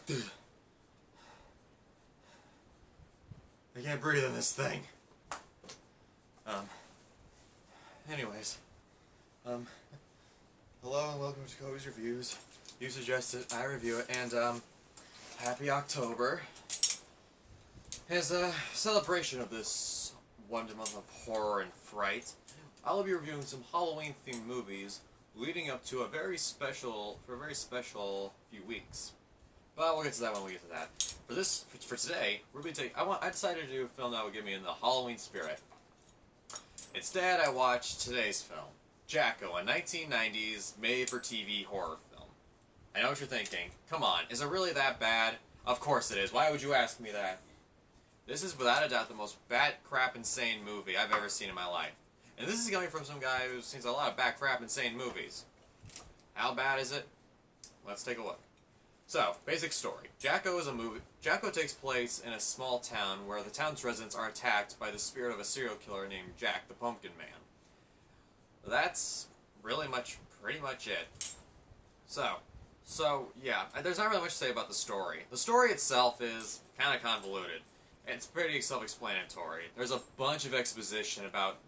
I can't breathe in this thing. Anyways. Hello and welcome to Kobe's Reviews. You suggested I review it, and, happy October. As a celebration of this wonderful month of horror and fright, I will be reviewing some Halloween-themed movies leading up to a very special few weeks. But we'll get to that when we get to that. For today, we're going to take. I decided to do a film that would get me in the Halloween spirit. Instead, I watched today's film, Jacko, a 1990s made-for-TV horror film. I know what you're thinking. Come on, is it really that bad? Of course it is. Why would you ask me that? This is without a doubt the most bat-crap insane movie I've ever seen in my life. And this is coming from some guy who's seen a lot of bat-crap insane movies. How bad is it? Let's take a look. So, basic story. Jacko takes place in a small town where the town's residents are attacked by the spirit of a serial killer named Jack the Pumpkin Man. That's pretty much it. So yeah, there's not really much to say about the story. The story itself is kind of convoluted. It's pretty self-explanatory. There's a bunch of exposition about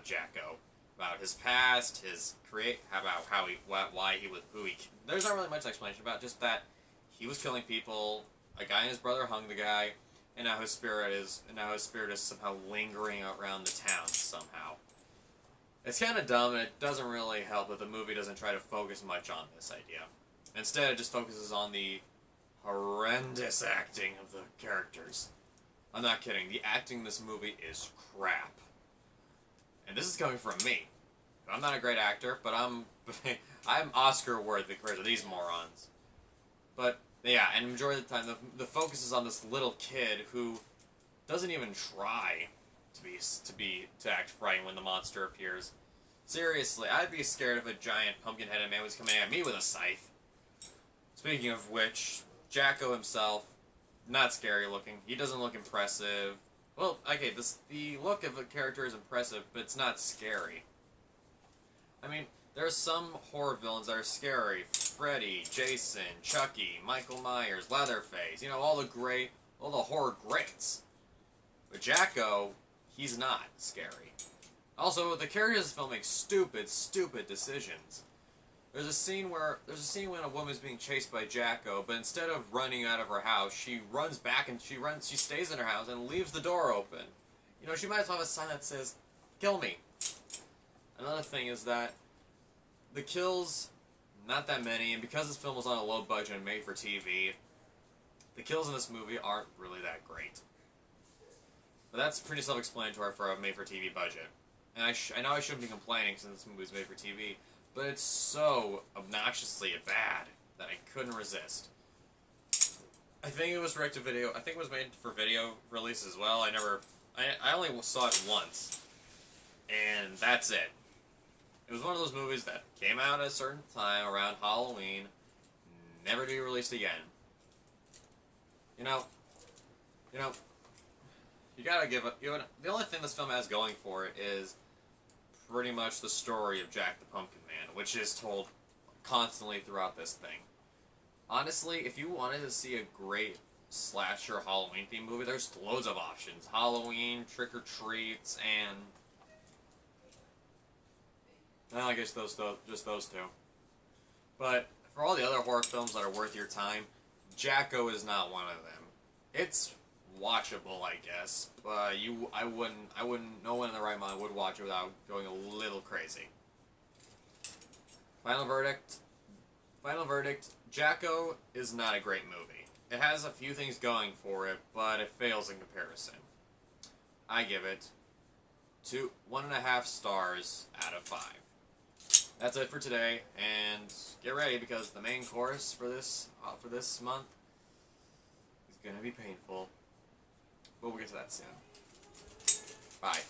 Jacko, about his past, why he was who he. There's not really much explanation about, just that he was killing people. A guy and his brother hung the guy, and now his spirit is somehow lingering around the town somehow. It's kind of dumb, and it doesn't really help that the movie doesn't try to focus much on this idea. Instead, it just focuses on the horrendous acting of the characters. I'm not kidding. The acting in this movie is crap. And this is coming from me. I'm not a great actor, but I'm Oscar-worthy compared to these morons. But, yeah, and majority of the time, the focus is on this little kid who doesn't even try to act frightened when the monster appears. Seriously, I'd be scared if a giant pumpkin-headed man was coming at me with a scythe. Speaking of which, Jacko himself, not scary looking. He doesn't look impressive. Well, okay, the look of a character is impressive, but it's not scary. I mean, there are some horror villains that are scary. Freddy, Jason, Chucky, Michael Myers, Leatherface, all the horror greats. But Jacko, he's not scary. Also, the characters in this film make stupid decisions. There's a scene when a woman's being chased by Jacko, but instead of running out of her house, she runs back and she stays in her house and leaves the door open. She might as well have a sign that says, "Kill me." Another thing is that the kills, not that many, and because this film was on a low budget and made for TV, the kills in this movie aren't really that great. But that's pretty self-explanatory for a made-for-TV budget. And I know I shouldn't be complaining since this movie was made for TV, but it's so obnoxiously bad that I couldn't resist. I think it was direct-to-video. I think it was made for video release as well. I only saw it once, and that's it. It was one of those movies that came out at a certain time around Halloween, never to be released again. You gotta give it. The only thing this film has going for it is pretty much the story of Jack the Pumpkin Man, which is told constantly throughout this thing. Honestly, if you wanted to see a great slasher Halloween-themed movie, there's loads of options. Halloween, Trick or Treats, and I guess just those two. But for all the other horror films that are worth your time, Jacko is not one of them. It's watchable, I guess, but no one in the right mind would watch it without going a little crazy. Final verdict, Jacko is not a great movie. It has a few things going for it, but it fails in comparison. I give it 1.5 stars out of 5. That's it for today, and get ready because the main course for this month is gonna be painful. But we'll get to that soon. Bye.